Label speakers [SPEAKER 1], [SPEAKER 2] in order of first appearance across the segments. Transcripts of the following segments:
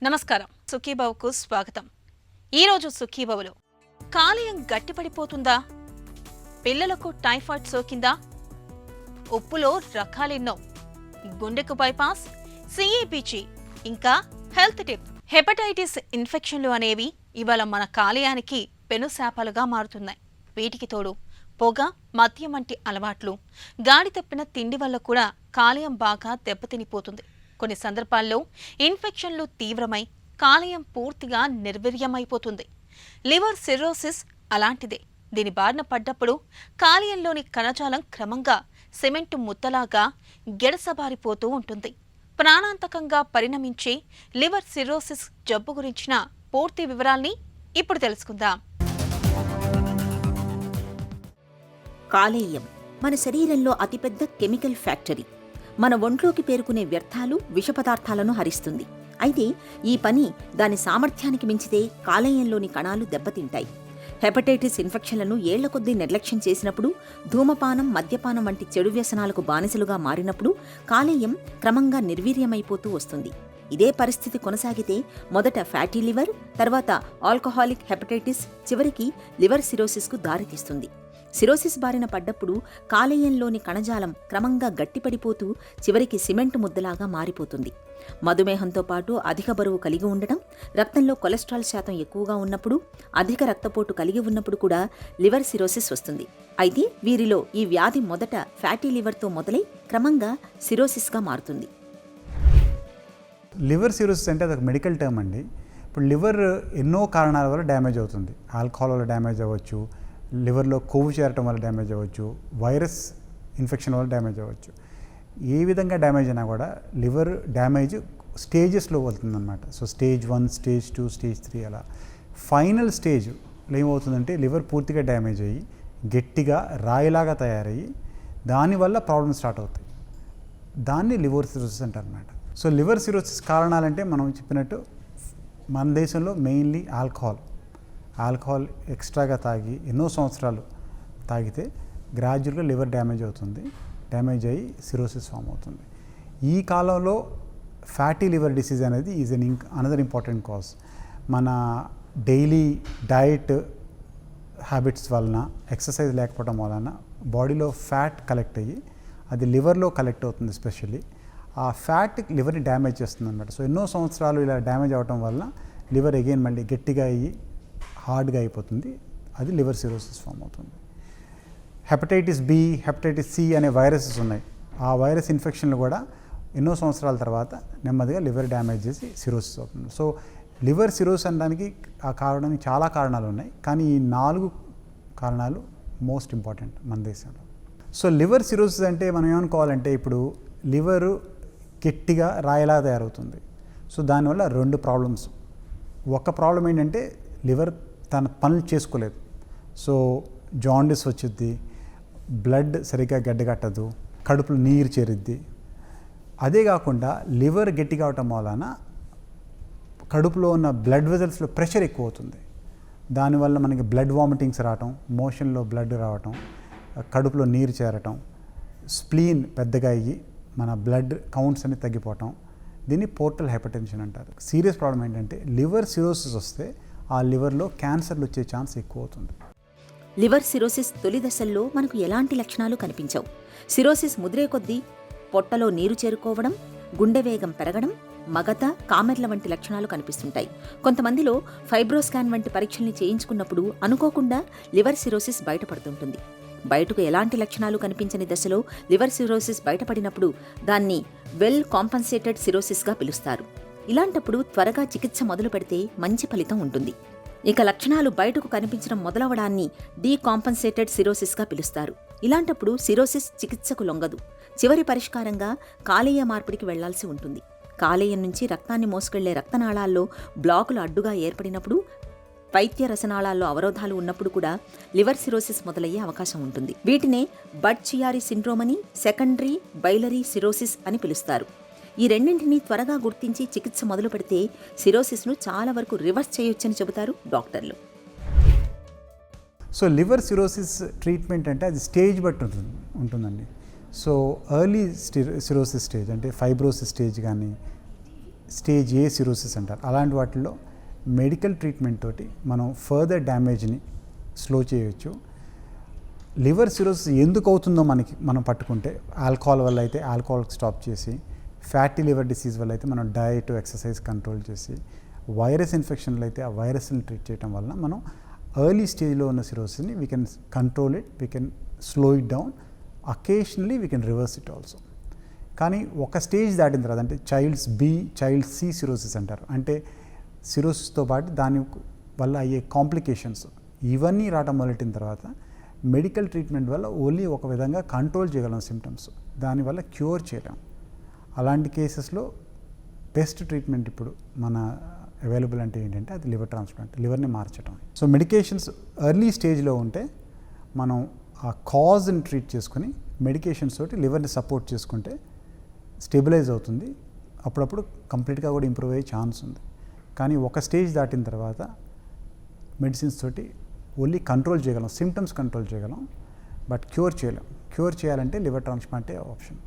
[SPEAKER 1] నమస్కారం. సుఖీభవకు స్వాగతం. ఈరోజు సుఖీభవలో కాలేయం గట్టిపడిపోతుందా? పిల్లలకు టైఫాయిడ్ సోకిందా? ఉప్పులో రకాలెన్నో, గుండెకు బైపాస్, సిఏబిజి, ఇంకా హెల్త్ టిప్. హెపటైటిస్ ఇన్ఫెక్షన్లు అనేవి ఇవాళ మన కాలేయానికి పెనుశాపాలుగా మారుతున్నాయి. వీటికి తోడు పొగ, మద్యం వంటి అలవాట్లు, గాడి తప్పిన తిండి వల్ల కూడా కాలేయం బాగా దెబ్బతినిపోతుంది. కొన్ని సందర్భాల్లో ఇన్ఫెక్షన్లు తీవ్రమై కాలేయం పూర్తిగా నిర్వీర్యమైపోతుంది. లివర్ సిర్రోసిస్ అలాంటిదే. దీని బారిన పడ్డప్పుడు కాలేయంలోని కణజాలం క్రమంగా సిమెంటు ముద్దలాగా గెడసబారిపోతూ ఉంటుంది. ప్రాణాంతకంగా పరిణమించే లివర్ సిర్రోసిస్ జబ్బు గురించిన పూర్తి వివరాల్ని ఇప్పుడు తెలుసుకుందాం.
[SPEAKER 2] కాలేయం మన శరీరంలో అతిపెద్ద కెమికల్ ఫ్యాక్టరీ. మన ఒంట్లోకి పేరుకునే వ్యర్థాలు, విష పదార్థాలను హరిస్తుంది. అయితే ఈ పని దాని సామర్థ్యానికి మించితే కాలేయంలోని కణాలు దెబ్బతింటాయి. హెపటైటిస్ ఇన్ఫెక్షన్లను ఏళ్ల కొద్దీ నిర్లక్ష్యం చేసినప్పుడు, ధూమపానం, మద్యపానం వంటి చెడు వ్యసనాలకు బానిసలుగా మారినప్పుడు కాలేయం క్రమంగా నిర్వీర్యమైపోతూ వస్తుంది. ఇదే పరిస్థితి కొనసాగితే మొదట ఫ్యాటీ లివర్, తర్వాత ఆల్కహాలిక్ హెపటైటిస్, చివరికి లివర్ సిరోసిస్కు దారితీస్తుంది. సిరోసిస్ బారిన పడ్డప్పుడు కాలేయంలోని కణజాలం క్రమంగా గట్టిపడిపోతూ చివరికి సిమెంటు ముద్దలాగా మారిపోతుంది. మధుమేహంతో పాటు అధిక బరువు కలిగి ఉండటం, రక్తంలో కొలెస్ట్రాల్ శాతం ఎక్కువగా ఉన్నప్పుడు, అధిక రక్తపోటు కలిగి ఉన్నప్పుడు కూడా లివర్ సిరోసిస్ వస్తుంది. అయితే వీరిలో ఈ వ్యాధి మొదట ఫ్యాటీ లివర్తో మొదలై క్రమంగా సిరోసిస్గా మారుతుంది.
[SPEAKER 3] లివర్ సిరోసిస్ అంటే అదొక మెడికల్ టర్మ్ అండి. ఇప్పుడు లివర్ ఎన్నో కారణాల వల్ల డ్యామేజ్ అవుతుంది. ఆల్కహాల్ వల్ల డ్యామేజ్ అవ్వచ్చు, లివర్లో కొవ్వు చేరటం వల్ల డ్యామేజ్ అవ్వచ్చు, వైరస్ ఇన్ఫెక్షన్ వల్ల డ్యామేజ్ అవ్వచ్చు. ఏ విధంగా డ్యామేజ్ అయినా కూడా లివర్ డ్యామేజ్ స్టేజెస్లో వెళ్తుందన్నమాట. సో స్టేజ్ 1, స్టేజ్ 2, స్టేజ్ 3 అలా. ఫైనల్ స్టేజ్లో ఏమవుతుందంటే లివర్ పూర్తిగా డ్యామేజ్ అయ్యి గట్టిగా రాయిలాగా తయారయ్యి దానివల్ల ప్రాబ్లమ్స్ స్టార్ట్ అవుతాయి. దాన్ని లివర్ సిరోసిస్ అంటారు అన్నమాట. సో లివర్ సిరోసిస్ కారణాలంటే మనం చెప్పినట్టు మన దేశంలో మెయిన్లీ ఆల్కహాల్ ఎక్స్ట్రాగా తాగి ఎన్నో సంవత్సరాలు తాగితే గ్రాడ్యువల్గా లివర్ డ్యామేజ్ అవుతుంది. డ్యామేజ్ అయ్యి సిరోసిస్ ఫామ్ అవుతుంది. ఈ కాలంలో ఫ్యాటీ లివర్ డిసీజ్ అనేది ఈజ్ అనదర్ ఇంపార్టెంట్ కాజ్. మన డైలీ డయట్ హ్యాబిట్స్ వలన, ఎక్సర్సైజ్ లేకపోవడం వలన బాడీలో ఫ్యాట్ కలెక్ట్ అయ్యి అది లివర్లో కలెక్ట్ అవుతుంది. ఎస్పెషల్లీ ఆ ఫ్యాట్ లివర్ని డ్యామేజ్ చేస్తుంది అనమాట. సో ఎన్నో సంవత్సరాలు ఇలా డ్యామేజ్ అవ్వటం వల్ల లివర్ అగైన్ మళ్ళీ గట్టిగా అయ్యి హార్డ్గా అయిపోతుంది. అది లివర్ సిరోసిస్ ఫామ్ అవుతుంది. హెపటైటిస్ బి, హెపటైటిస్ సి అనే వైరసెస్ ఉన్నాయి. ఆ వైరస్ ఇన్ఫెక్షన్లు కూడా ఎన్నో సంవత్సరాల తర్వాత నెమ్మదిగా లివర్ డ్యామేజ్ చేసి సిరోసిస్ అవుతుంది. సో లివర్ సిరోసిస్ అనడానికి చాలా కారణాలు ఉన్నాయి, కానీ ఈ 4 కారణాలు మోస్ట్ ఇంపార్టెంట్ మన దేశంలో. సో లివర్ సిరోసిస్ అంటే మనం ఏమనుకోవాలంటే, ఇప్పుడు లివరు గట్టిగా రాయిలా తయారవుతుంది. సో దానివల్ల 2 ప్రాబ్లమ్స్. ఒక ప్రాబ్లం ఏంటంటే లివర్ తన పనులు చేసుకోలేదు. సో జాండిస్ వచ్చిద్ది, బ్లడ్ సరిగ్గా గడ్డగట్టదు, కడుపులో నీరు చేరిద్ది. అదే కాకుండా లివర్ గట్టిగా అవటం వలన కడుపులో ఉన్న బ్లడ్ వెజల్స్లో ప్రెషర్ ఎక్కువ అవుతుంది. దానివల్ల మనకి బ్లడ్ వామిటింగ్స్ రావటం, మోషన్లో బ్లడ్ రావటం, కడుపులో నీరు చేరటం, స్ప్లీన్ పెద్దగా అయ్యి మన బ్లడ్ కౌంట్స్ అన్ని తగ్గిపోవటం. దీన్ని పోర్టల్ హైపర్టెన్షన్ అంటారు. సీరియస్ ప్రాబ్లం ఏంటంటే లివర్ సిరోసిస్ వస్తే ఆ లివర్లో క్యాన్సర్లు వచ్చే ఛాన్స్ ఎక్కువ అవుతుంది.
[SPEAKER 2] లివర్ సిరోసిస్ తొలి దశల్లో మనకు ఎలాంటి లక్షణాలు కనిపించవు. సిరోసిస్ ముదిరే కొద్దీ పొట్టలో నీరు చేరుకోవడం, గుండె వేగం పెరగడం, మగత, కామెర్ల వంటి లక్షణాలు కనిపిస్తుంటాయి. కొంతమందిలో ఫైబ్రోస్కాన్ వంటి పరీక్షల్ని చేయించుకున్నప్పుడు అనుకోకుండా లివర్ సిరోసిస్ బయటపడుతుంటుంది. బయటకు ఎలాంటి లక్షణాలు కనిపించని దశలో లివర్ సిరోసిస్ బయటపడినప్పుడు దాన్ని వెల్ కాంపన్సేటెడ్ సిరోసిస్గా పిలుస్తారు. ఇలాంటప్పుడు త్వరగా చికిత్స మొదలు పెడితే మంచి ఫలితం ఉంటుంది. ఇక లక్షణాలు బయటకు కనిపించడం మొదలవడాన్ని డీకాంపన్సేటెడ్ సిరోసిస్గా పిలుస్తారు. ఇలాంటప్పుడు సిరోసిస్ చికిత్సకు లొంగదు. చివరి పరిష్కారంగా కాలేయ మార్పిడికి వెళ్లాల్సి ఉంటుంది. కాలేయం నుంచి రక్తాన్ని మోసుకెళ్లే రక్తనాళాల్లో బ్లాకులు అడ్డుగా ఏర్పడినప్పుడు, పైత్య రసనాళాల్లో అవరోధాలు ఉన్నప్పుడు కూడా లివర్ సిరోసిస్ మొదలయ్యే అవకాశం ఉంటుంది. వీటినే బడ్ చియారి సిండ్రోమ్ అని, సెకండరీ బైలరీ సిరోసిస్ అని పిలుస్తారు. ఈ రెండింటినీ త్వరగా గుర్తించి చికిత్స మొదలు పెడితే సిరోసిస్ను చాలా వరకు రివర్స్ చేయొచ్చని చెబుతారు డాక్టర్లు.
[SPEAKER 3] సో లివర్ సిరోసిస్ ట్రీట్మెంట్ అంటే అది స్టేజ్ బట్టి ఉంటుందండి. సో ఎర్లీ సిరోసిస్ స్టేజ్ అంటే ఫైబ్రోసిస్ స్టేజ్ కానీ స్టేజ్ ఏ సిరోసిస్ అంటారు. అలాంటి వాటిల్లో మెడికల్ ట్రీట్మెంట్ తోటి మనం ఫర్దర్ డ్యామేజ్ని స్లో చేయొచ్చు. లివర్ సిరోసిస్ ఎందుకు అవుతుందో మనం పట్టుకుంటే, ఆల్కహాల్ వల్ల అయితే ఆల్కహాల్ స్టాప్ చేసి, ఫ్యాటీ లివర్ డిసీజ్ వల్ల అయితే మనం డయట్ ఎక్సర్సైజ్ కంట్రోల్ చేసి, వైరస్ ఇన్ఫెక్షన్లు అయితే ఆ వైరస్ని ట్రీట్ చేయడం వలన మనం ఎర్లీ స్టేజ్లో ఉన్న సిరోసిస్ని we can control it, we can slow it down, occasionally we can reverse it also. కానీ ఒక స్టేజ్ దాటిన తర్వాత, అంటే చైల్డ్ సి సిరోసిస్ అంటారు, అంటే సిరోసిస్తో పాటు దాని వల్ల అయ్యే కాంప్లికేషన్స్ ఇవన్నీ రావడం మొదలెట్టిన తర్వాత మెడికల్ ట్రీట్మెంట్ వల్ల ఓన్లీ ఒక విధంగా కంట్రోల్ చేయగలం సిమ్టమ్స్, దానివల్ల క్యూర్ చేయలేం. అలాంటి కేసెస్లో బెస్ట్ ట్రీట్మెంట్ ఇప్పుడు మన అవైలబుల్ అంటే ఏంటంటే అది లివర్ ట్రాన్స్ప్లాంట్, లివర్ని మార్చడం. సో మెడికేషన్స్ ఎర్లీ స్టేజ్లో ఉంటే మనం ఆ కాజ్ని ట్రీట్ చేసుకుని మెడికేషన్స్ తోటి లివర్ని సపోర్ట్ చేసుకుంటే స్టెబిలైజ్ అవుతుంది. అప్పుడప్పుడు కంప్లీట్గా కూడా ఇంప్రూవ్ అయ్యే ఛాన్స్ ఉంది. కానీ ఒక స్టేజ్ దాటిన తర్వాత మెడిసిన్స్ తోటి ఓన్లీ కంట్రోల్ చేయగలం, సిమ్టమ్స్ కంట్రోల్ చేయగలం, బట్ క్యూర్ చేయలేం. క్యూర్ చేయాలంటే లివర్ ట్రాన్స్ప్లాంటే ఆప్షన్.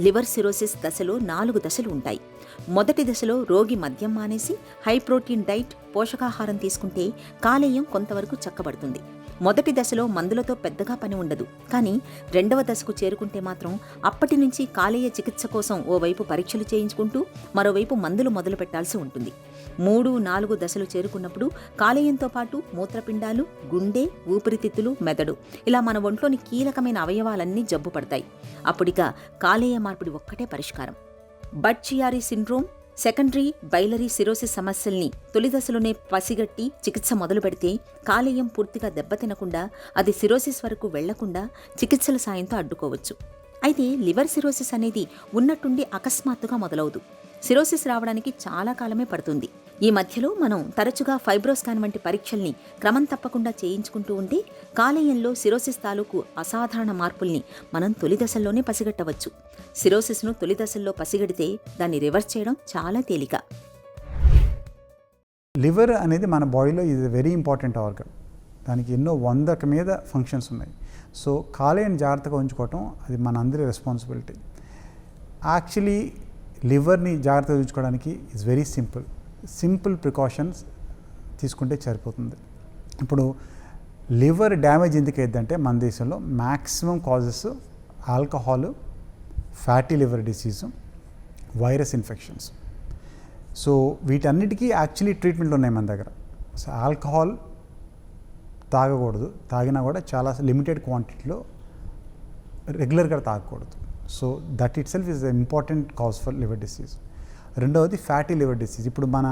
[SPEAKER 2] లివర్ సిరోసిస్ దశలో 4 దశలు ఉంటాయి. మొదటి దశలో రోగి మద్యం మానేసి హై ప్రోటీన్ డైట్, పోషకాహారం తీసుకుంటే కాలేయం కొంతవరకు చక్కబడుతుంది. మొదటి దశలో మందులతో పెద్దగా పని ఉండదు. కానీ రెండవ దశకు చేరుకుంటే మాత్రం అప్పటి నుంచి కాలేయ చికిత్స కోసం ఓవైపు పరీక్షలు చేయించుకుంటూ మరోవైపు మందులు మొదలు పెట్టాల్సి ఉంటుంది. 3, 4 దశలు చేరుకున్నప్పుడు కాలేయంతో పాటు మూత్రపిండాలు, గుండె, ఊపిరితిత్తులు, మెదడు ఇలా మన ఒంట్లోని కీలకమైన అవయవాలన్నీ జబ్బు పడతాయి. అప్పుడిక కాలేయ మార్పిడి ఒక్కటే పరిష్కారం. But-Chiari syndrome, secondary biliary cirrhosis సమస్యల్ని తొలి దశలోనే పసిగట్టి చికిత్స మొదలు పెడితే కాలేయం పూర్తిగా దెబ్బతినకుండా, అది సిరోసిస్ వరకు వెళ్లకుండా చికిత్సల సాయంతో అడ్డుకోవచ్చు. అయితే లివర్ సిరోసిస్ అనేది ఉన్నట్టుండి అకస్మాత్తుగా మొదలవదు. సిరోసిస్ రావడానికి చాలా కాలమే పడుతుంది. ఈ మధ్యలో మనం తరచుగా ఫైబ్రోస్కాన్ వంటి పరీక్షల్ని క్రమం తప్పకుండా చేయించుకుంటూ ఉంటే కాలేయంలో సిరోసిస్ తాలూకు అసాధారణ మార్పుల్ని మనం తొలి దశల్లోనే పసిగట్టవచ్చు. సిరోసిస్ను తొలి దశల్లో పసిగడితే దాన్ని రివర్స్ చేయడం చాలా తేలిక.
[SPEAKER 3] లివర్ అనేది మన బాడీలో ఇది వెరీ ఇంపార్టెంట్ ఆర్గన్. దానికి ఎన్నో 100కి మీద ఫంక్షన్స్ ఉన్నాయి. సో కాలేయాన్ని జాగ్రత్తగా ఉంచుకోవటం అది మన అందరి రెస్పాన్సిబిలిటీ. యాక్చువల్లీ లివర్ని జాగ్రత్తగా ఉంచుకోవడానికి ఇట్స్ వెరీ సింపుల్ ప్రికాషన్స్ తీసుకుంటే సరిపోతుంది. ఇప్పుడు లివర్ డ్యామేజ్ ఎందుకు అయ్యిందంటే మన దేశంలో maximum causes alcohol, fatty liver disease, virus infections. So వీటన్నిటికీ యాక్చువల్లీ ట్రీట్మెంట్లు ఉన్నాయి మన దగ్గర. సో ఆల్కహాల్ తాగకూడదు, తాగినా కూడా చాలా లిమిటెడ్ క్వాంటిటీలో, రెగ్యులర్గా తాగకూడదు. So that it self is the important cause for liver disease. రెండవది ఫ్యాటీ లివర్ డిసీజ్. ఇప్పుడు మన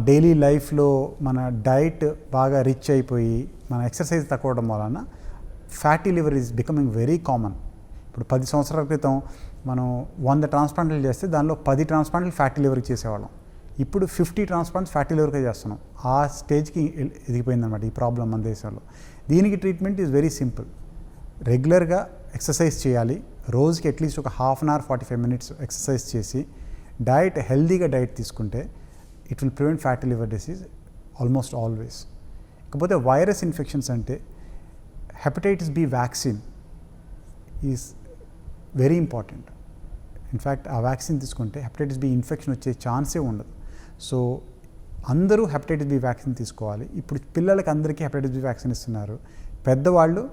[SPEAKER 3] డైలీ లైఫ్లో మన డైట్ బాగా రిచ్ అయిపోయి మన ఎక్సర్సైజ్ తక్కువ అవడం వలన fatty liver is becoming very common. ఇప్పుడు 10 సంవత్సరాల క్రితం మనం 100 ట్రాన్స్ప్లాంట్లు చేస్తే దానిలో 10 ట్రాన్స్ప్లాంట్లు ఫ్యాటీ లివర్కి చేసేవాళ్ళం. ఇప్పుడు 50 ట్రాన్స్ప్లాంట్స్ ఫ్యాటీ లివర్కే చేస్తున్నాం. ఆ స్టేజ్కి ఎదిగిపోయిందన్నమాట ఈ ప్రాబ్లం మన దేశంలో. దీనికి ట్రీట్మెంట్ ఈజ్ వెరీ సింపుల్. రెగ్యులర్గా ఎక్సర్సైజ్ చేయాలి. రోజుకి అట్లీస్ట్ ఒక half an hour 45 minutes exercise చేసి హెల్దీగా డైట్ తీసుకుంటే it will prevent fatty liver disease almost always. కాకపోతే వైరస్ ఇన్ఫెక్షన్స్ అంటే hepatitis B vaccine is very important. In fact ఆ వ్యాక్సిన్ తీసుకుంటే హెపటైటిస్ బి ఇన్ఫెక్షన్ వచ్చే ఛాన్సే ఉండదు. సో అందరూ హెపటైటిస్ బి వ్యాక్సిన్ తీసుకోవాలి. ఇప్పుడు పిల్లలకి అందరికీ హెపటైటిస్ బి వ్యాక్సిన్ ఇస్తున్నారు. పెద్దవాళ్ళు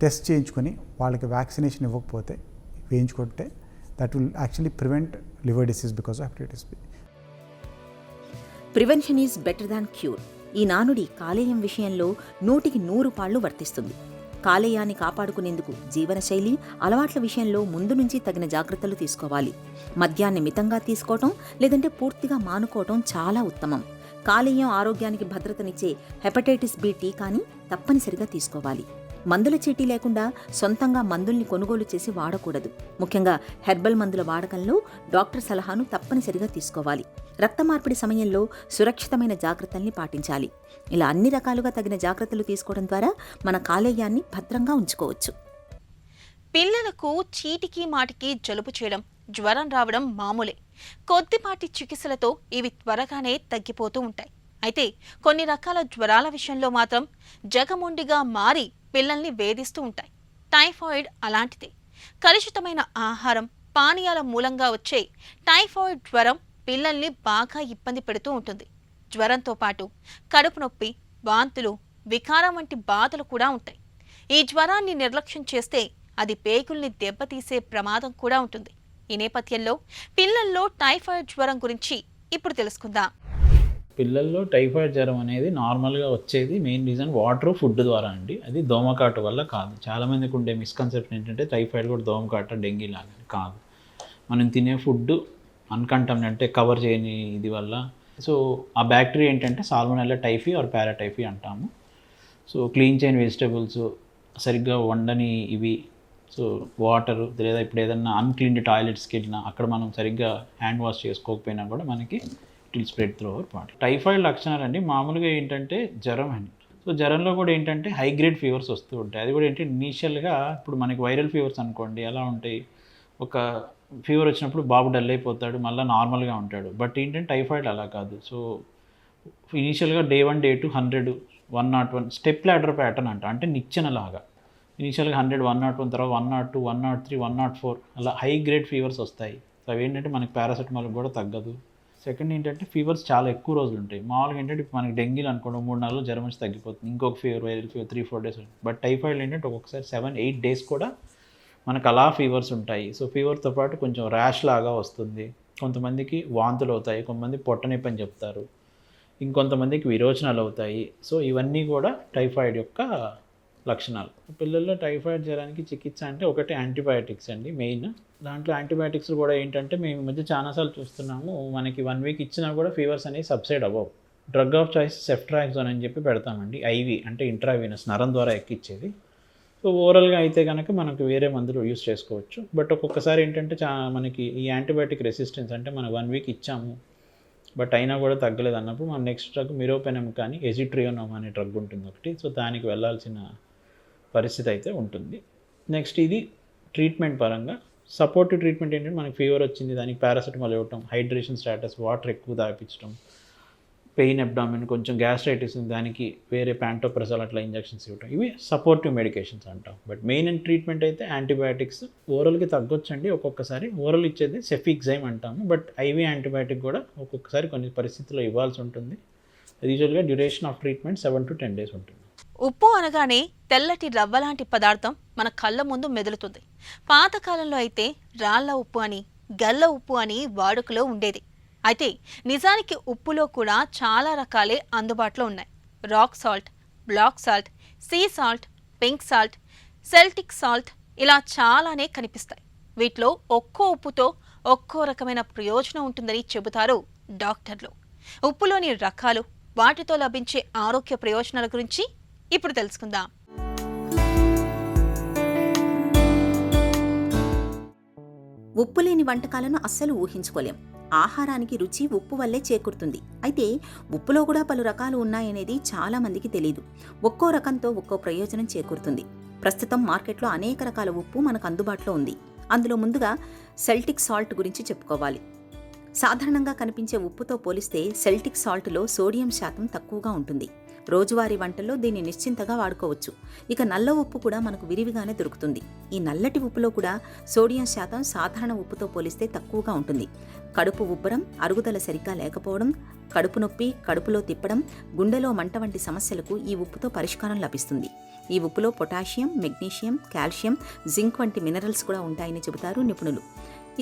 [SPEAKER 3] టెస్ట్ చేయించుకొని వాళ్ళకి వ్యాక్సినేషన్ ఇవ్వకపోతే వేయించుకుంటే that will actually prevent liver disease because of hepatitis B.
[SPEAKER 2] Prevention is better than cure. ఈ నానుడి కాలేయం విషయంలో 100కి 100 పాళ్ళు వర్తిస్తుంది. కాలేయాన్ని కాపాడుకునేందుకు జీవనశైలి, అలవాట్ల విషయంలో ముందు నుంచి తగిన జాగ్రత్తలు తీసుకోవాలి. మద్యాన్ని మితంగా తీసుకోవటం లేదంటే పూర్తిగా మానుకోవటం చాలా ఉత్తమం. కాలేయం ఆరోగ్యానికి భద్రతనిచ్చే హెపటైటిస్ బి టీకాని తప్పనిసరిగా తీసుకోవాలి. మందుల చీటీ లేకుండా సొంతంగా మందుల్ని కొనుగోలు చేసి వాడకూడదు. ముఖ్యంగా హెర్బల్ మందుల వాడకంలో డాక్టర్ సలహాను తప్పనిసరిగా తీసుకోవాలి. రక్త మార్పిడి సమయంలో సురక్షితమైన జాగ్రత్తల్ని పాటించాలి. ఇలా అన్ని రకాలుగా తగిన జాగ్రత్తలు తీసుకోవడం ద్వారా మన కాలేయాన్ని భద్రంగా ఉంచుకోవచ్చు.
[SPEAKER 1] పిల్లలకు చీటికి మాటికి జలుబు చేయడం, జ్వరం రావడం మామూలే. కొద్దిపాటి చికిత్సలతో ఇవి త్వరగానే తగ్గిపోతూ ఉంటాయి. అయితే కొన్ని రకాల జ్వరాల విషయంలో మాత్రం జగమొండిగా మారి పిల్లల్ని వేధిస్తూ ఉంటాయి. టైఫాయిడ్ అలాంటిదే. కలుషితమైన ఆహారం, పానీయాల మూలంగా వచ్చే టైఫాయిడ్ జ్వరం పిల్లల్ని బాగా ఇబ్బంది పెడుతూ ఉంటుంది. జ్వరంతో పాటు కడుపు నొప్పి, వాంతులు, వికారం వంటి బాధలు కూడా ఉంటాయి. ఈ జ్వరాన్ని నిర్లక్ష్యం చేస్తే అది పేగుల్ని దెబ్బతీసే ప్రమాదం కూడా ఉంటుంది. ఈ నేపథ్యంలో పిల్లల్లో టైఫాయిడ్ జ్వరం గురించి ఇప్పుడు తెలుసుకుందాం.
[SPEAKER 4] పిల్లల్లో టైఫాయిడ్ జ్వరం అనేది నార్మల్గా వచ్చేది మెయిన్ రీజన్ వాటర్, ఫుడ్ ద్వారా అండి. అది దోమకాటు వల్ల కాదు. చాలామందికి ఉండే మిస్కన్సెప్షన్ ఏంటంటే టైఫాయిడ్ కూడా దోమకాట, డెంగీ లాగా కాదు. మనం తినే ఫుడ్ అన్కంటామినేట్ అంటే కవర్ చేయని ఇది వల్ల. సో ఆ బ్యాక్టీరియా ఏంటంటే సాల్మోనెల్లా టైఫీ ఆర్ పారాటైఫీ అంటాము. సో క్లీన్ చేయని వెజిటబుల్స్, సరిగ్గా వండని ఇవి, సో వాటర్, లేదా ఇప్పుడు ఏదన్నా అన్క్లీన్డ్ టాయిలెట్స్కి వెళ్ళినా అక్కడ మనం సరిగ్గా హ్యాండ్ వాష్ చేసుకోకపోయినా కూడా మనకి it will spread through our body. Typhoid లక్షణాలు అండి మామూలుగా ఏంటంటే జ్వరం అండి. సో జ్వరంలో కూడా ఏంటంటే హై గ్రేడ్ ఫీవర్స్ వస్తూ ఉంటాయి. అది కూడా ఏంటంటే ఇనీషియల్గా ఇప్పుడు మనకి వైరల్ ఫీవర్స్ అనుకోండి ఎలా ఉంటాయి, ఒక ఫీవర్ వచ్చినప్పుడు బాబు డల్ అయిపోతాడు, మళ్ళీ నార్మల్గా ఉంటాడు. బట్ ఏంటంటే టైఫాయిడ్ అలా కాదు. సో ఇనీషియల్గా day 1, day 2 100, 101 step ladder pattern అంటే నిచ్చెనలాగా. ఇనీషియల్గా 100, 101 తర్వాత 102, 103, 104 అలా హై గ్రేడ్ ఫీవర్స్ వస్తాయి. సో అవి ఏంటంటే మనకి పారాసెటమాల్ కూడా తగ్గదు. సెకండ్ ఏంటంటే ఫీవర్స్ చాలా ఎక్కువ రోజులు ఉంటాయి. మామూలుగా ఏంటంటే ఇప్పుడు మనకి డెంగీలు అనుకోండి 3-4 జ్వరం వచ్చి తగ్గిపోతుంది. ఇంకొక fever, viral fever 3-4 days. But typhoid ఏంటంటే ఒక్కొక్కసారి 7-8 డేస్ కూడా మనకు అలా ఫీవర్స్ ఉంటాయి. సో ఫీవర్తో పాటు కొంచెం ర్యాష్ లాగా వస్తుంది. కొంతమందికి వాంతులు అవుతాయి, కొంతమంది పొట్ట నొప్పి అని చెప్తారు, ఇంకొంతమందికి విరోచనాలు అవుతాయి. సో ఇవన్నీ కూడా టైఫాయిడ్ యొక్క లక్షణాలు. పిల్లల్లో టైఫాయిడ్ జ్వరానికి చికిత్స అంటే ఒకటి యాంటీబయాటిక్స్ అండి మెయిన్. దాంట్లో యాంటీబయాటిక్స్ కూడా ఏంటంటే మేము ఈ మధ్య చాలాసార్లు చూస్తున్నాము, మనకి 1 వీక్ ఇచ్చినా కూడా ఫీవర్స్ అనేవి సబ్సైడ్ అవ్వవు. డ్రగ్ ఆఫ్ చాయిస్ సెఫ్ట్రాక్సోన్ అని చెప్పి పెడతామండి. ఐవి అంటే ఇంట్రావీనస్, నరం ద్వారా ఎక్కిచ్చేది. సో ఓరల్గా అయితే కనుక మనకు వేరే మందులు యూస్ చేసుకోవచ్చు. బట్ ఒక్కొక్కసారి ఏంటంటే మనకి ఈ యాంటీబయాటిక్ రెసిస్టెన్స్ అంటే మనం 1 వీక్ ఇచ్చాము బట్ అయినా కూడా తగ్గలేదు అన్నప్పుడు మనం నెక్స్ట్ డ్రగ్ మిరోపెనమ్ కానీ ఎజిట్రియోనమ్ అనే డ్రగ్ ఉంటుంది ఒకటి. సో దానికి వెళ్ళాల్సిన పరిస్థితి అయితే ఉంటుంది. నెక్స్ట్ ఇది ట్రీట్మెంట్ పరంగా. సపోర్టివ్ ట్రీట్మెంట్ ఏంటంటే మనకి ఫీవర్ వచ్చింది, దానికి పారాసెటమాల్ ఇవ్వటం, హైడ్రేషన్ స్టాటస్, వాటర్ ఎక్కువ తాపించడం, పెయిన్ అబ్డామిన్, కొంచెం గ్యాస్ట్రైటిస్ దానికి వేరే ప్యాంటోప్రజాల్ అట్లా ఇంజెక్షన్స్ ఇవ్వటం, ఇవి సపోర్టివ్ మెడికేషన్స్ అంటాం. బట్ మెయిన్ అండ్ ట్రీట్మెంట్ అయితే యాంటీబయాటిక్స్. ఓరల్కి తగ్గొచ్చండి ఒక్కొక్కసారి. ఓరల్ ఇచ్చేది సెఫిక్జైమ్ అంటాము. బట్ ఐవీ యాంటీబయాటిక్ కూడా ఒక్కొక్కసారి కొన్ని పరిస్థితుల్లో ఇవ్వాల్సి ఉంటుంది. యూజువల్గా duration of treatment 7 to 10 days ఉంటుంది.
[SPEAKER 1] ఉప్పు అనగానే తెల్లటి రవ్వలాంటి పదార్థం మన కళ్ళ ముందు మెదులుతుంది. పాతకాలంలో అయితే రాళ్ల ఉప్పు అని, గల్ల ఉప్పు అని వాడుకలో ఉండేది. అయితే నిజానికి ఉప్పులో కూడా చాలా రకాలే అందుబాటులో ఉన్నాయి. Rock salt, black salt, sea salt, pink salt, celtic salt ఇలా చాలానే కనిపిస్తాయి. వీటిలో ఒక్కో ఉప్పుతో ఒక్కో రకమైన ప్రయోజనం ఉంటుందని చెబుతారు డాక్టర్లు. ఉప్పులోని రకాలు, వాటితో లభించే ఆరోగ్య ప్రయోజనాల గురించి ఇప్పుడు తెలుసుకుందాం.
[SPEAKER 2] ఉప్పు లేని వంటకాలను అస్సలు ఊహించుకోలేం. ఆహారానికి రుచి ఉప్పు వల్లే చేకూరుతుంది. అయితే ఉప్పులో కూడా పలు రకాలు ఉన్నాయనేది చాలా మందికి తెలీదు. ఒక్కో రకంతో ఒక్కో ప్రయోజనం చేకూరుతుంది. ప్రస్తుతం మార్కెట్లో అనేక రకాల ఉప్పు మనకు అందుబాటులో ఉంది. అందులో ముందుగా సెల్టిక్ సాల్ట్ గురించి చెప్పుకోవాలి. సాధారణంగా కనిపించే ఉప్పుతో పోలిస్తే సెల్టిక్ సాల్ట్లో సోడియం శాతం తక్కువగా ఉంటుంది. రోజువారీ వంటల్లో దీన్ని నిశ్చింతగా వాడుకోవచ్చు. ఇక నల్ల ఉప్పు కూడా మనకు విరివిగానే దొరుకుతుంది. ఈ నల్లటి ఉప్పులో కూడా సోడియం శాతం సాధారణ ఉప్పుతో పోలిస్తే తక్కువగా ఉంటుంది. కడుపు ఉబ్బరం, అరుగుదల సరిగ్గా లేకపోవడం, కడుపు నొప్పి, కడుపులో తిప్పడం, గుండెలో మంట వంటి సమస్యలకు ఈ ఉప్పుతో పరిష్కారం లభిస్తుంది. ఈ ఉప్పులో పొటాషియం, మెగ్నీషియం, కాల్షియం, జింక్ వంటి మినరల్స్ కూడా ఉంటాయని చెబుతారు నిపుణులు.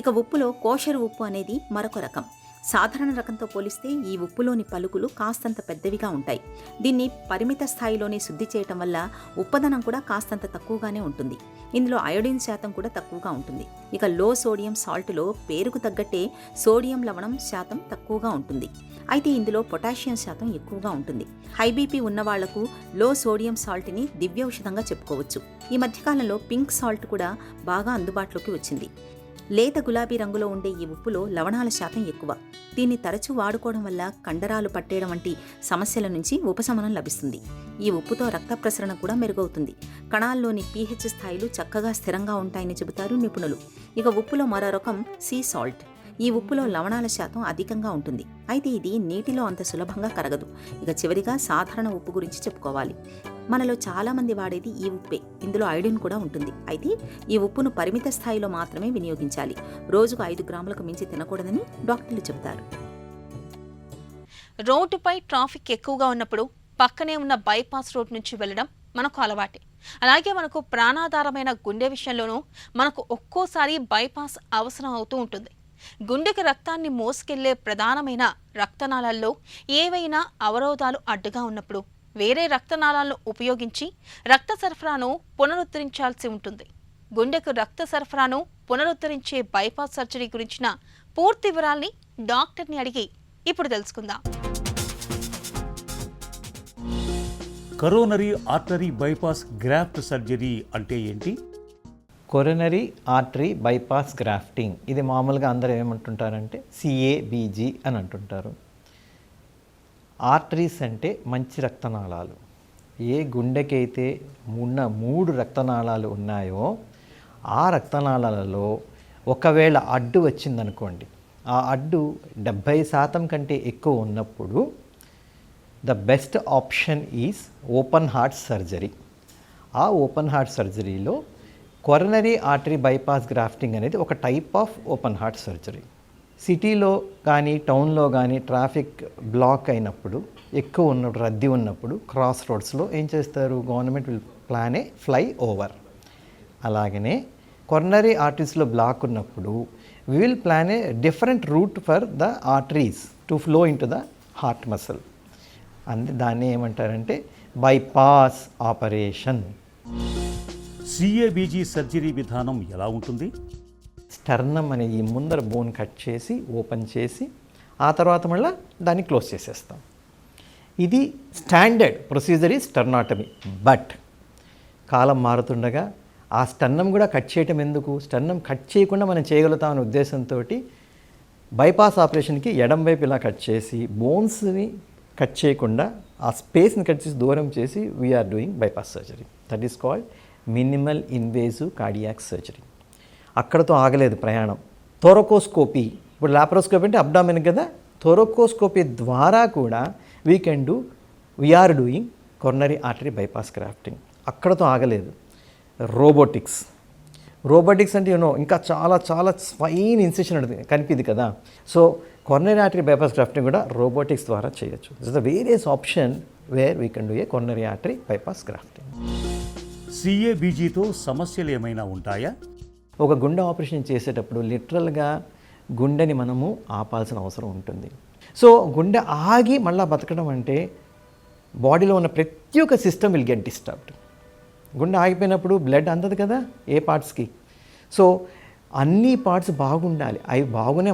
[SPEAKER 2] ఇక ఉప్పులో కోషరు ఉప్పు అనేది మరొక రకం. సాధారణ రకంతో పోలిస్తే ఈ ఉప్పులోని పలుకులు కాస్తంత పెద్దవిగా ఉంటాయి. దీన్ని పరిమిత స్థాయిలోనే శుద్ధి చేయటం వల్ల ఉప్పదనం కూడా కాస్తంత తక్కువగానే ఉంటుంది. ఇందులో అయోడిన్ శాతం కూడా తక్కువగా ఉంటుంది. ఇక లో సోడియం సాల్ట్లో పేరుకు తగ్గట్టే సోడియం లవణం శాతం తక్కువగా ఉంటుంది. అయితే ఇందులో పొటాషియం శాతం ఎక్కువగా ఉంటుంది. హై బీపీ ఉన్న వాళ్లకు లో సోడియం సాల్ట్ని దివ్యౌషధంగా చెప్పుకోవచ్చు. ఈ మధ్యకాలంలో పింక్ సాల్ట్ కూడా బాగా అందుబాటులోకి వచ్చింది. లేత గులాబీ రంగులో ఉండే ఈ ఉప్పులో లవణాల శాతం ఎక్కువ. దీన్ని తరచూ వాడుకోవడం వల్ల కండరాలు పట్టేయడం వంటి సమస్యల నుంచి ఉపశమనం లభిస్తుంది. ఈ ఉప్పుతో రక్త ప్రసరణ కూడా మెరుగవుతుంది. కణాల్లోని pH స్థాయిలు చక్కగా స్థిరంగా ఉంటాయని చెబుతారు నిపుణులు. ఇక ఉప్పులో మరో రకం సీ సాల్ట్. ఈ ఉప్పులో లవణాల శాతం అధికంగా ఉంటుంది. అయితే ఇది నీటిలో అంత సులభంగా కరగదు. ఇక చివరిగా సాధారణ ఉప్పు గురించి చెప్పుకోవాలి. మనలో చాలామంది వాడేది ఈ ఉప్పే. ఇందులో ఐడిన్ కూడా ఉంటుంది. అయితే ఈ ఉప్పును పరిమిత స్థాయిలో మాత్రమే వినియోగించాలి. రోజుకు 5 గ్రాములకు మించి తినకూడదని డాక్టర్లు చెబుతారు.
[SPEAKER 1] రోడ్డుపై ట్రాఫిక్ ఎక్కువగా ఉన్నప్పుడు పక్కనే ఉన్న బైపాస్ రోడ్ నుంచి వెళ్లడం మనకు అలవాటే. అలాగే మనకు ప్రాణాధారమైన గుండె విషయంలోనూ మనకు ఒక్కోసారి బైపాస్ అవసరం అవుతూ ఉంటుంది. గుండెకి రక్తాన్ని మోసుకెళ్లే ప్రధానమైన రక్తనాళాల్లో ఏవైనా అవరోధాలు అడ్డుగా ఉన్నప్పుడు వేరే రక్తనాళాలను ఉపయోగించి రక్త సరఫరాను పునరుద్ధరించాల్సి ఉంటుంది. గుండెకు రక్త సరఫరాను పునరుద్ధరించే బైపాస్ సర్జరీ గురించిన పూర్తి వివరాల్ని డాక్టర్ని అడిగి ఇప్పుడు తెలుసుకుందాం.
[SPEAKER 5] Coronary artery bypass graft surgery అంటే ఏంటి?
[SPEAKER 6] కొరోనరీ ఆర్టరీ బైపాస్ గ్రాఫ్టింగ్, ఇది మామూలుగా అందరూ ఏమంటుంటారంటే CABG అని అంటుంటారు. ఆర్టరీస్ అంటే మంచి రక్తనాళాలు. ఏ గుండెకైతే ఉన్న 3 రక్తనాళాలు ఉన్నాయో ఆ రక్తనాళాలలో ఒకవేళ అడ్డు వచ్చిందనుకోండి, ఆ అడ్డు 70% కంటే ఎక్కువ ఉన్నప్పుడు the best option is open heart surgery. ఆ ఓపెన్ హార్ట్ సర్జరీలో కొరోనరీ ఆర్టరీ బైపాస్ గ్రాఫ్టింగ్ అనేది ఒక type of open heart surgery. సిటీలో కానీ టౌన్లో కానీ ట్రాఫిక్ బ్లాక్ అయినప్పుడు, ఎక్కువ ఉన్నప్పుడు, రద్దీ ఉన్నప్పుడు క్రాస్ రోడ్స్లో ఏం చేస్తారు, government will plan A fly over. అలాగనే కొరోనరీ ఆర్టరీస్లో బ్లాక్ ఉన్నప్పుడు we will plan a different route for the arteries to flow into the heart muscle. and దాన్ని ఏమంటారంటే బైపాస్ ఆపరేషన్.
[SPEAKER 5] CABG సర్జరీ విధానం ఎలా ఉంటుంది?
[SPEAKER 6] స్టర్నమ్ అనేది ముందర బోన్ కట్ చేసి ఓపెన్ చేసి ఆ తర్వాత మళ్ళీ దాన్ని క్లోజ్ చేసేస్తాం. ఇది స్టాండర్డ్ ప్రొసీజర్ ఈ స్టర్నాటమీ. బట్ కాలం మారుతుండగా ఆ స్టర్నం కూడా కట్ చేయటం ఎందుకు, స్టర్నం కట్ చేయకుండా మనం చేయగలుగుతామనే ఉద్దేశంతో బైపాస్ ఆపరేషన్కి ఎడం వైపు ఇలా కట్ చేసి బోన్స్ని కట్ చేయకుండా ఆ స్పేస్ని కట్ చేసి దూరం చేసి we're doing bypass surgery. That is called minimal invasive cardiac surgery. అక్కడతో ఆగలేదు ప్రయాణం. థోరకోస్కోపీ, ఇప్పుడు లాప్రోస్కోపీ అంటే అబ్డామిన్ కదా, థోరకోస్కోపీ ద్వారా కూడా we're doing coronary artery bypass grafting. అక్కడతో ఆగలేదు. రోబోటిక్స్ అంటే ఇంకా చాలా చాలా ఫైన్ ఇన్సిషన్ ఉంటుంది, కనిపిది కదా. సో కొరోనరీ ఆర్టరీ బైపాస్ గ్రాఫ్టింగ్ కూడా రోబోటిక్స్ ద్వారా చేయొచ్చు. This the various option where we can do a coronary artery bypass grafting.
[SPEAKER 5] CABGతో సమస్యలు ఏమైనా ఉంటాయా?
[SPEAKER 6] ఒక గుండె ఆపరేషన్ చేసేటప్పుడు లిటరల్గా గుండెని మనము ఆపాల్సిన అవసరం ఉంటుంది. సో గుండె ఆగి మళ్ళీ బతకడం అంటే బాడీలో ఉన్న ప్రతి ఒక్క సిస్టమ్ విల్ గెట్ డిస్టర్బ్డ్. గుండె ఆగిపోయినప్పుడు బ్లడ్ అందదు కదా ఏ పార్ట్స్కి. సో అన్ని పార్ట్స్ బాగుండాలి. అవి బాగునే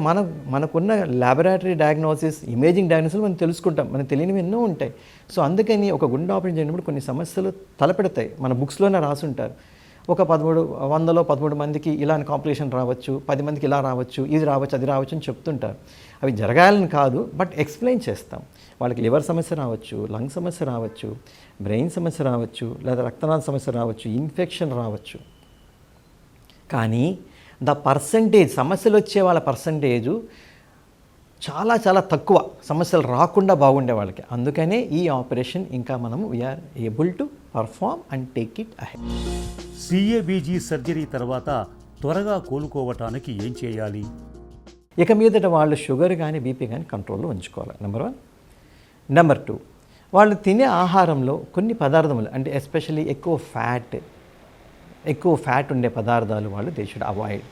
[SPEAKER 6] మనకున్న ల్యాబొరేటరీ డయాగ్నోసిస్, ఇమేజింగ్ డయాగ్నోసిస్ మనం తెలుసుకుంటాం. మనకు తెలియనివి ఎన్నో ఉంటాయి. సో అందుకని ఒక గుండె ఆపరేషన్ చేసినప్పుడు కొన్ని సమస్యలు తలపెడతాయి. మన బుక్స్లోనే రాసుంటారు. ఒక 100-13 మందికి ఇలాంటి కాంప్లికేషన్ రావచ్చు, 10 మందికి ఇలా రావచ్చు, ఇది రావచ్చు, అది రావచ్చు అని చెప్తుంటారు. అవి జరగాలని కాదు, బట్ ఎక్స్ప్లెయిన్ చేస్తాం. వాళ్ళకి లివర్ సమస్య రావచ్చు, లంగ్ సమస్య రావచ్చు, బ్రెయిన్ సమస్య రావచ్చు, లేదా రక్తనాళ సమస్య రావచ్చు, ఇన్ఫెక్షన్ రావచ్చు. కానీ ద పర్సంటేజ్ సమస్యలు వచ్చే వాళ్ళ పర్సంటేజు చాలా చాలా తక్కువ, సమస్యలు రాకుండా బాగుండే వాళ్ళకి. అందుకనే ఈ ఆపరేషన్ ఇంకా మనము we're able to perform and take it ahead.
[SPEAKER 5] CABG surgery తర్వాత త్వరగా కోలుకోవటానికి ఏం చేయాలి?
[SPEAKER 6] ఇక మీదట వాళ్ళు షుగర్ కానీ బీపీ కానీ కంట్రోల్లో ఉంచుకోవాలి. నెంబర్ 1. నెంబర్ 2, వాళ్ళు తినే ఆహారంలో కొన్ని పదార్థములు అంటే ఎస్పెషల్లీ ఎక్కువ ఫ్యాట్ ఉండే పదార్థాలు వాళ్ళు దే షుడ్ అవాయిడ్.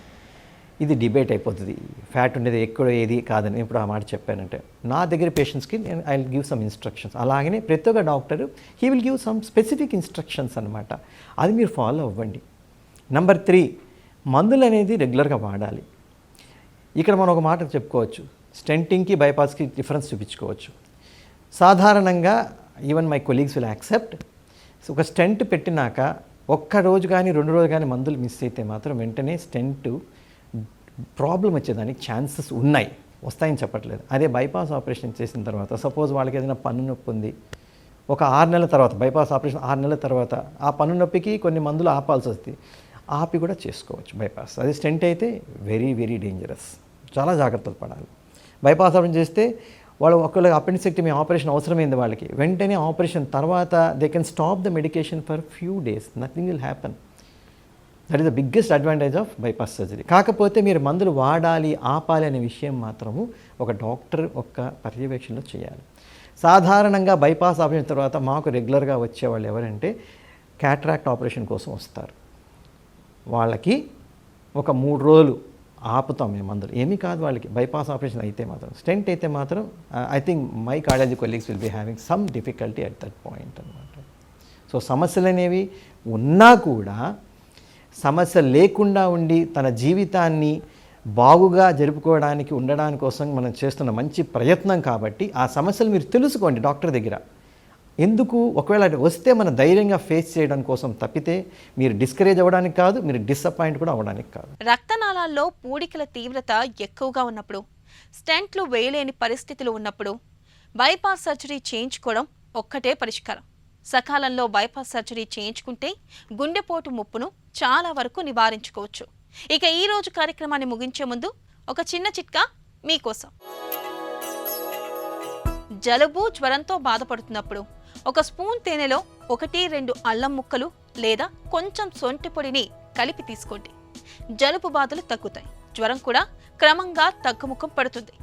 [SPEAKER 6] ఇది డిబేట్ అయిపోతుంది, ఫ్యాట్ ఉండేది ఎక్కువ ఏది కాదని. ఇప్పుడు ఆ మాట చెప్పానంటే నా దగ్గర పేషెంట్స్కి I will give some instructions. అలాగనే ప్రతి ఒక్క doctor he will give some specific instructions అనమాట. అది మీరు ఫాలో అవ్వండి. నెంబర్ 3, మందులు అనేది రెగ్యులర్గా వాడాలి. ఇక్కడ మనం ఒక మాట చెప్పుకోవచ్చు, స్టెంటింగ్కి బైపాస్కి డిఫరెన్స్ చూపించుకోవచ్చు. సాధారణంగా even my colleagues will accept, ఒక స్టెంట్ పెట్టినాక ఒక్క రోజు కానీ 2 రోజులు కానీ మందులు మిస్ అయితే మాత్రం వెంటనే స్టెంట్ ప్రాబ్లం వచ్చేదానికి ఛాన్సెస్ ఉన్నాయి, వస్తాయని చెప్పట్లేదు. అదే బైపాస్ ఆపరేషన్ చేసిన తర్వాత సపోజ్ వాళ్ళకి ఏదైనా పన్ను నొప్పి ఉంది, ఒక 6 నెలల తర్వాత బైపాస్ ఆపరేషన్ 6 నెలల తర్వాత ఆ పన్ను నొప్పికి కొన్ని మందులు ఆపాల్సి వస్తుంది, ఆపి కూడా చేసుకోవచ్చు బైపాస్. అది స్టెంట్ అయితే వెరీ వెరీ డేంజరస్. చాలా జాగ్రత్తలు పడాలి. బైపాస్ ఆపరేషన్ చేస్తే వాళ్ళు ఒకవేళ అపెండిసెక్టమీ ఆపరేషన్ అవసరమైంది వాళ్ళకి, వెంటనే ఆపరేషన్ తర్వాత they can stop the medication for few days, nothing will happen. That is the biggest advantage of bypass surgery. కాకపోతే మీరు మందులు వాడాలి ఆపాలి అనే విషయం మాత్రము ఒక డాక్టర్ యొక్క పర్యవేక్షణలో చేయాలి. సాధారణంగా బైపాస్ ఆపరేషన్ తర్వాత మాకు రెగ్యులర్గా వచ్చేవాళ్ళు ఎవరంటే క్యాట్రాక్ట్ ఆపరేషన్ కోసం వస్తారు. వాళ్ళకి ఒక 3 రోజులు ఆపుతాం మేము మందులు, ఏమీ కాదు వాళ్ళకి. బైపాస్ ఆపరేషన్ అయితే మాత్రం, స్టెంట్ అయితే మాత్రం I think my cardiology colleagues will be having some difficulty at that point అనమాట. సో సమస్యలు అనేవి ఉన్నా కూడా సమస్య లేకుండా ఉండి తన జీవితాన్ని బాగుగా జరుపుకోవడానికి ఉండడానికి కోసం మనం చేస్తున్న మంచి ప్రయత్నం కాబట్టి ఆ సమస్యలు మీరు తెలుసుకోండి డాక్టర్ దగ్గర. ఎందుకు ఒకవేళ వస్తే మన ధైర్యంగా ఫేస్ చేయడం కోసం తప్పితే మీరు డిస్కరేజ్ అవ్వడానికి కాదు, మీరు డిసప్పాయింట్ కూడా అవ్వడానికి కాదు.
[SPEAKER 1] రక్తనాళాల్లో పూడికల తీవ్రత ఎక్కువగా ఉన్నప్పుడు, స్టెంట్లు వేయలేని పరిస్థితులు ఉన్నప్పుడు బైపాస్ సర్జరీ చేయించుకోవడం ఒక్కటే పరిష్కారం. సకాలంలో బైపాస్ సర్జరీ చేయించుకుంటే గుండెపోటు ముప్పును చాలా వరకు నివారించుకోవచ్చు. ఇక ఈ రోజు కార్యక్రమాన్ని ముగించే ముందు ఒక చిన్న చిట్కా మీకోసం. జలుబు జ్వరంతో బాధపడుతున్నప్పుడు ఒక స్పూన్ తేనెలో 1-2 అల్లం ముక్కలు లేదా కొంచెం సొంటి పొడిని కలిపి తీసుకోండి. జలుబు బాధలు తగ్గుతాయి, జ్వరం కూడా క్రమంగా తగ్గుముఖం పడుతుంది.